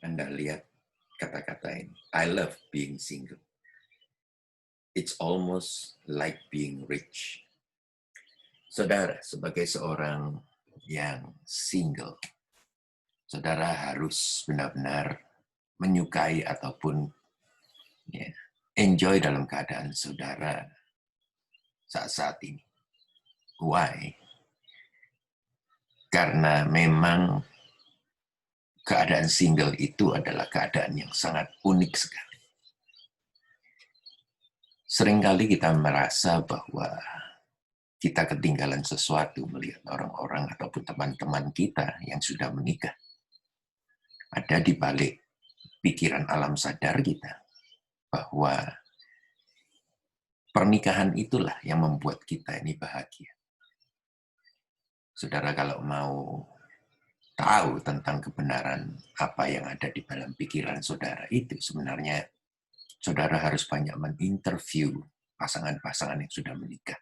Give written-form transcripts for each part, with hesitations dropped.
Anda lihat kata-kata ini. I love being single. It's almost like being rich. Saudara, sebagai seorang yang single, saudara harus benar-benar menyukai ataupun ya, enjoy dalam keadaan saudara saat-saat ini. Why? Karena memang keadaan single itu adalah keadaan yang sangat unik sekali. Seringkali kita merasa bahwa kita ketinggalan sesuatu melihat orang-orang ataupun teman-teman kita yang sudah menikah. Ada di balik pikiran alam sadar kita bahwa pernikahan itulah yang membuat kita ini bahagia. Saudara kalau mau tahu tentang kebenaran apa yang ada di dalam pikiran saudara itu, sebenarnya saudara harus banyak menginterview pasangan-pasangan yang sudah menikah.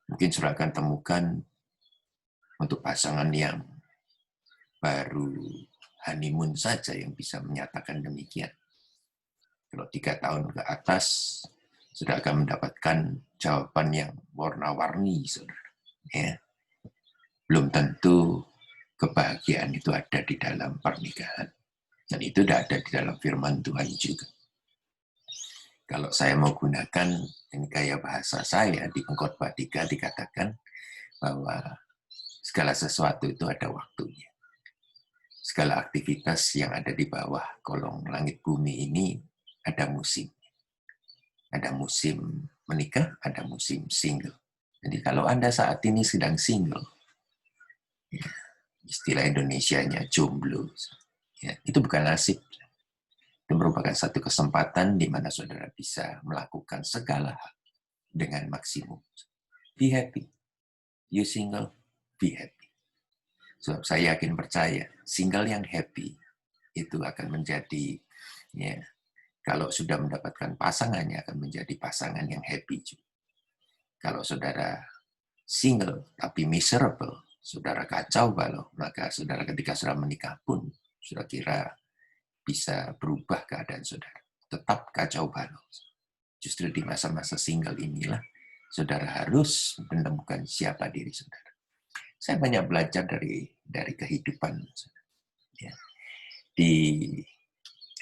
Mungkin saudara akan temukan untuk pasangan yang baru honeymoon saja yang bisa menyatakan demikian. Kalau 3 tahun ke atas, sudah akan mendapatkan jawaban yang warna-warni, saudara. Ya. Belum tentu kebahagiaan itu ada di dalam pernikahan. Dan itu tidak ada di dalam firman Tuhan juga. Kalau saya mau gunakan ini gaya bahasa saya, di Pengkhotbah 3 dikatakan bahwa segala sesuatu itu ada waktunya. Segala aktivitas yang ada di bawah kolong langit bumi ini ada musim. Ada musim menikah, ada musim single. Jadi kalau Anda saat ini sedang single, ya, istilah Indonesianya jomblo, ya, itu bukan nasib. Itu merupakan satu kesempatan di mana saudara bisa melakukan segala hal dengan maksimum. Be happy. You single, be happy. Sebab saya yakin percaya, single yang happy itu akan menjadi, ya, kalau sudah mendapatkan pasangannya akan menjadi pasangan yang happy juga. Kalau saudara single tapi miserable, saudara kacau balau, maka saudara ketika sudah menikah pun, sudah kira bisa berubah keadaan saudara. Tetap kacau balau. Justru di masa-masa single inilah, saudara harus menemukan siapa diri saudara. Saya banyak belajar dari kehidupan saudara. Ya. Di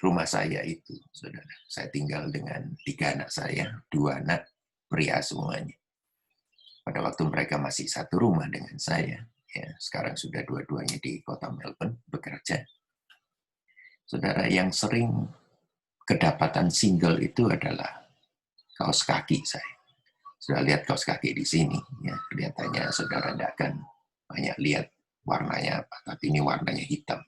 rumah saya itu, saudara, saya tinggal dengan 3 anak saya, 2 anak pria semuanya. Pada waktu mereka masih satu rumah dengan saya, ya, sekarang sudah dua-duanya di kota Melbourne bekerja. Saudara, yang sering kedapatan single itu adalah kaos kaki saya. Sudah lihat kaos kaki di sini, ya, kelihatannya saudara tidak akan banyak lihat warnanya apa, tapi ini warnanya hitam.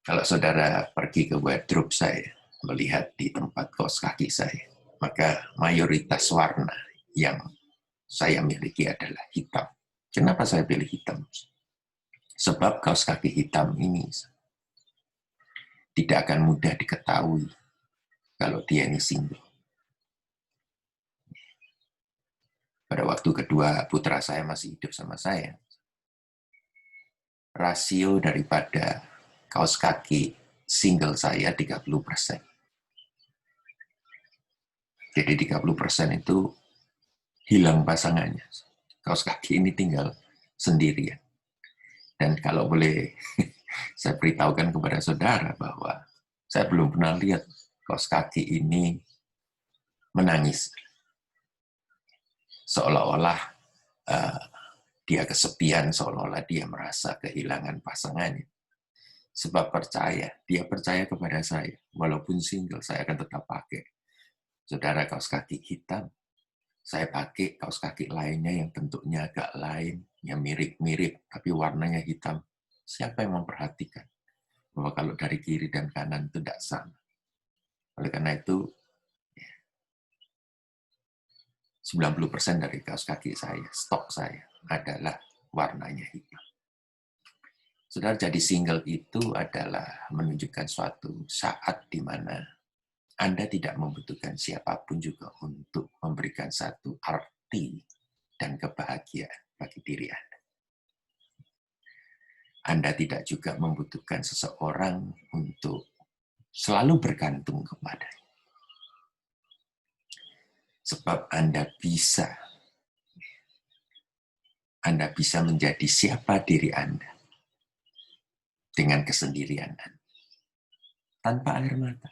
Kalau saudara pergi ke wardrobe saya, melihat di tempat kaos kaki saya, maka mayoritas warna yang saya miliki adalah hitam. Kenapa saya pilih hitam? Sebab kaos kaki hitam ini tidak akan mudah diketahui kalau dia ini single. Pada waktu kedua putra saya masih hidup sama saya, rasio daripada kaos kaki single saya 30%. Jadi 30% itu hilang pasangannya. Kaos kaki ini tinggal sendirian. Dan kalau boleh saya beritahukan kepada saudara bahwa saya belum pernah lihat kaos kaki ini menangis. Seolah-olah dia kesepian, seolah-olah dia merasa kehilangan pasangannya. Sebab dia percaya kepada saya. Walaupun single, saya akan tetap pakai. Saudara, kaos kaki hitam, saya pakai kaos kaki lainnya yang bentuknya agak lain, yang mirip-mirip, tapi warnanya hitam. Siapa yang memperhatikan bahwa kalau dari kiri dan kanan itu tidak sama? Oleh karena itu, 90% dari kaos kaki saya, stok saya, adalah warnanya hitam. Saudara, jadi single itu adalah menunjukkan suatu saat di mana Anda tidak membutuhkan siapapun juga untuk memberikan satu arti dan kebahagiaan bagi diri Anda. Anda tidak juga membutuhkan seseorang untuk selalu bergantung kepada. Sebab Anda bisa menjadi siapa diri Anda dengan kesendirian Anda. Tanpa air mata.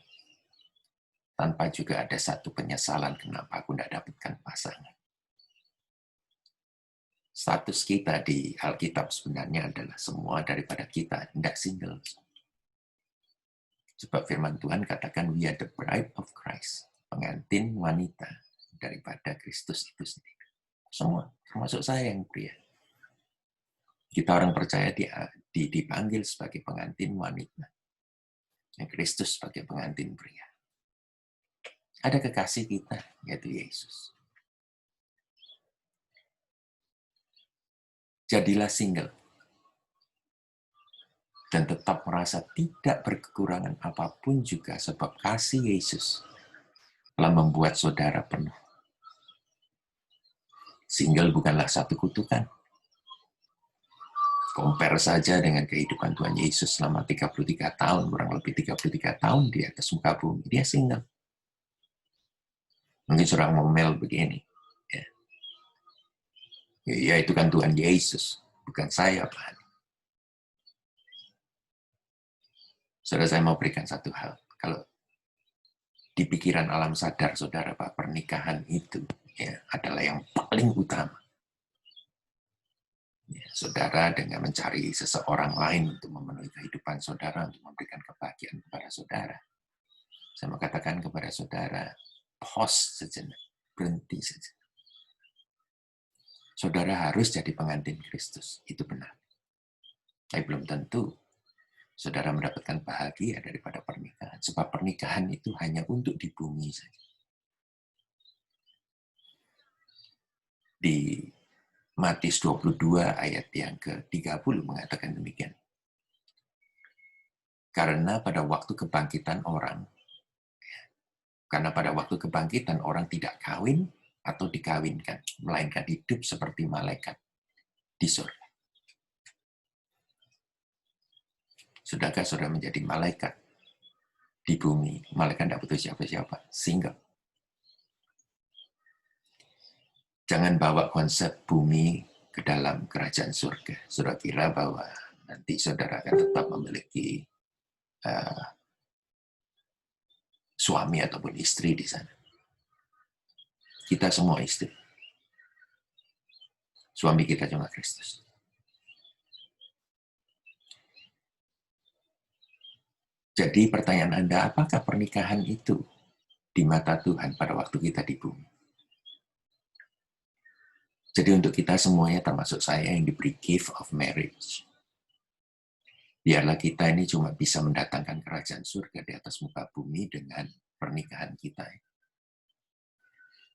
Tanpa juga ada satu penyesalan kenapa aku tidak dapatkan pasangan. Status kita di Alkitab sebenarnya adalah semua daripada kita tidak single. Sebab firman Tuhan katakan we are the bride of Christ. Pengantin wanita daripada Kristus itu sendiri. Semua, termasuk saya yang pria. Kita orang percaya dipanggil sebagai pengantin wanita. Yang Kristus sebagai pengantin pria. Ada kekasih kita, yaitu Yesus. Jadilah single. Dan tetap merasa tidak berkekurangan apapun juga sebab kasih Yesus telah membuat saudara penuh. Single bukanlah satu kutukan. Compare saja dengan kehidupan Tuhan Yesus selama 33 tahun, kurang lebih 33 tahun di atas muka bumi. Dia single. Mungkin seorang ngomel begini. Ya, itu kan Tuhan Yesus, bukan saya, Pak. Saudara, saya mau berikan satu hal. Kalau di pikiran alam sadar, saudara, Pak, pernikahan itu adalah yang paling utama. Saudara dengan mencari seseorang lain untuk memenuhi kehidupan saudara, untuk memberikan kebahagiaan kepada saudara. Saya mau katakan kepada saudara, pause sejenak, berhenti saja. Saudara harus jadi pengantin Kristus, itu benar. Tapi belum tentu saudara mendapatkan bahagia daripada pernikahan. Sebab pernikahan itu hanya untuk di bumi saja. Di Matius 22 ayat yang ke-30 mengatakan demikian. Karena pada waktu kebangkitan orang tidak kawin atau dikawinkan, melainkan hidup seperti malaikat di surga. Sudahkah saudara menjadi malaikat di bumi? Malaikat tidak butuh siapa-siapa, single. Jangan bawa konsep bumi ke dalam kerajaan surga. Saudara kira bahwa nanti saudara akan tetap memiliki suami ataupun istri di sana. Kita semua istri. Suami kita cuma Kristus. Jadi pertanyaan Anda, apakah pernikahan itu di mata Tuhan pada waktu kita di bumi? Jadi untuk kita semuanya, termasuk saya yang diberi gift of marriage, biarlah kita ini cuma bisa mendatangkan kerajaan surga di atas muka bumi dengan pernikahan kita.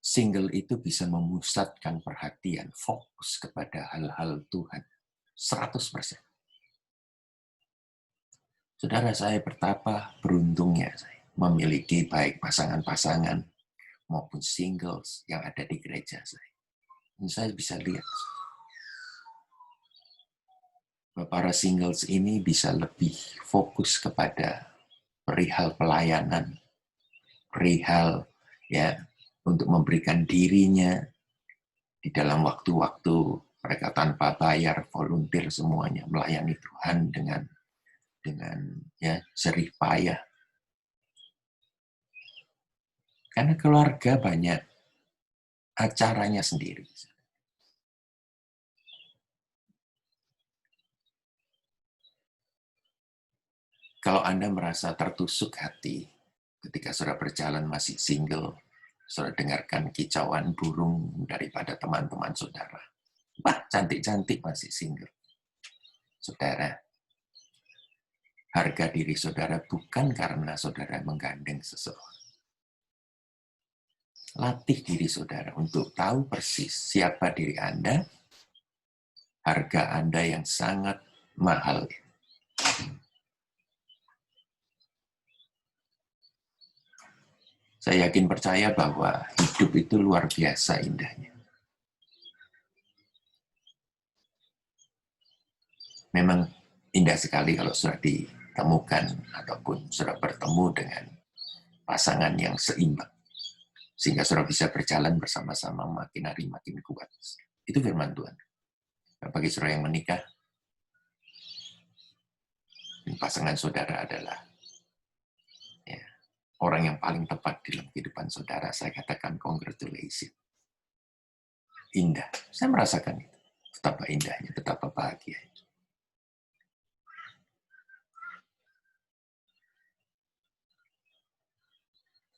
Single itu bisa memusatkan perhatian, fokus kepada hal-hal Tuhan 100%. Saudara, saya betapa beruntungnya saya memiliki baik pasangan-pasangan maupun singles yang ada di gereja saya. Dan saya bisa lihat bahwa para singles ini bisa lebih fokus kepada perihal pelayanan, perihal untuk memberikan dirinya di dalam waktu-waktu mereka tanpa bayar, volunteer semuanya, melayani Tuhan dengan jerih payah. Karena keluarga banyak acaranya sendiri. Kalau Anda merasa tertusuk hati ketika saudara berjalan masih single, saudara dengarkan kicauan burung daripada teman-teman saudara. Wah, cantik-cantik masih single. Saudara, harga diri saudara bukan karena saudara menggandeng seseorang. Latih diri saudara untuk tahu persis siapa diri Anda, harga Anda yang sangat mahal. Saya yakin percaya bahwa hidup itu luar biasa indahnya. Memang Indah sekali kalau sudah ditemukan ataupun sudah bertemu dengan pasangan yang seimbang. Sehingga sudah bisa berjalan bersama-sama makin hari makin kuat. Itu firman Tuhan. Dan bagi saudara yang menikah, pasangan saudara adalah ya, orang yang paling tepat dalam kehidupan saudara. Saya katakan congratulations. Indah. Saya merasakan itu. Betapa indahnya, betapa bahagianya.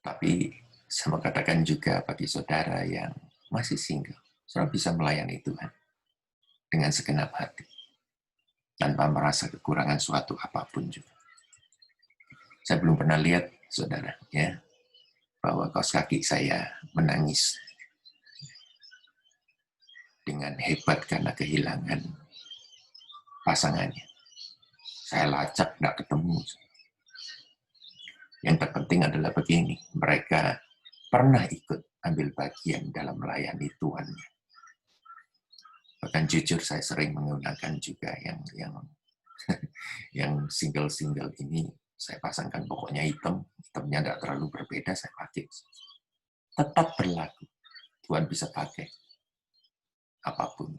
Tapi saya mau katakan juga bagi saudara yang masih single, saudara bisa melayani Tuhan dengan segenap hati, tanpa merasa kekurangan suatu apapun juga. Saya belum pernah lihat, saudara, ya, bahwa kaos kaki saya menangis dengan hebat karena kehilangan pasangannya. Saya lacak, nggak ketemu. Yang terpenting adalah begini, mereka pernah ikut ambil bagian dalam melayani Tuhan. Bahkan jujur saya sering menggunakan juga yang single-single ini, saya pasangkan pokoknya hitamnya tidak terlalu berbeda, saya pakai. Tetap berlaku. Tuhan bisa pakai apapun.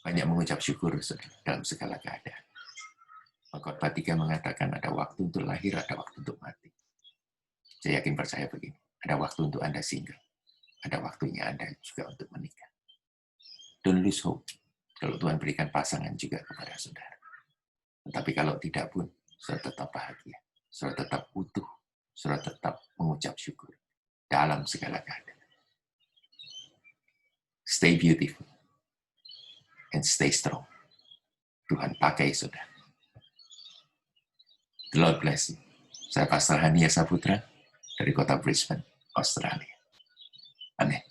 Banyak mengucap syukur dalam segala keadaan. Khotbah 3 mengatakan ada waktu untuk lahir, ada waktu untuk mati. Saya yakin percaya begini, ada waktu untuk Anda single, ada waktunya Anda juga untuk menikah. Don't lose hope. Kalau Tuhan berikan pasangan juga kepada saudara. Tetapi kalau tidak pun, saudara tetap bahagia, saudara tetap utuh, saudara tetap mengucap syukur dalam segala keadaan. Stay beautiful and stay strong. Tuhan pakai saudara. The Lord bless you. Saya Pastor Hania Saputra dari kota Brisbane, Australia. Amin.